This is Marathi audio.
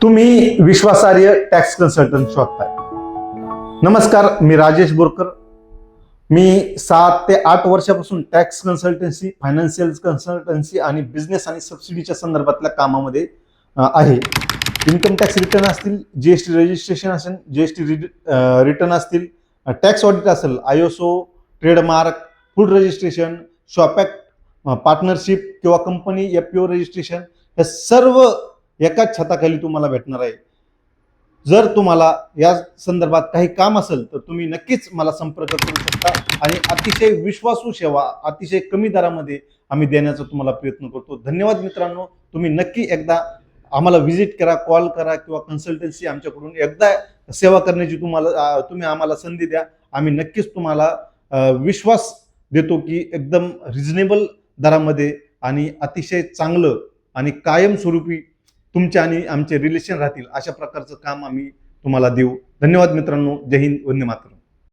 तुम्ही विश्वासार्ह टॅक्स कन्सल्टंट शोधताय. नमस्कार, मी राजेश बोरकर. मी 7 ते 8 वर्षापासून टॅक्स कन्सल्टन्सी, फायनान्शियल कन्सल्टन्सी आणि बिझनेस आणि सबसिडीच्या संदर्भातल्या कामामध्ये आहे. इन्कम टॅक्स रिटर्न असतील, जीएसटी रजिस्ट्रेशन असेल, जीएसटी रिटर्न असतील, टॅक्स ऑडिट असेल, ISO, trademark, food registration, shop act, partnership किंवा कंपनी एफपीओ रजिस्ट्रेशन, हे सर्व एकाच छताखाली तुम्हाला भेटणार आहे. जर तुम्हाला या संदर्भात काही काम असेल तर तुम्ही नक्कीच मला संपर्क करू शकता आणि अतिशय विश्वासू सेवा अतिशय कमी दरामध्ये आम्ही देण्याचा तुम्हाला प्रयत्न करतो. धन्यवाद मित्रांनो. तुम्ही नक्की एकदा आम्हाला व्हिजिट करा, कॉल करा किंवा कन्सल्टन्सी आमच्याकडून एकदा सेवा करण्याची तुम्ही आम्हाला संधी द्या. आम्ही नक्कीच तुम्हाला विश्वास देतो की एकदम रिझनेबल दरामध्ये आणि अतिशय चांगलं आणि कायमस्वरूपी तुमचे आणि आमचे रिलेशन राहतील अशा प्रकारचं काम आम्ही तुम्हाला देऊ. धन्यवाद मित्रांनो. जय हिंद, वंदे मातरम.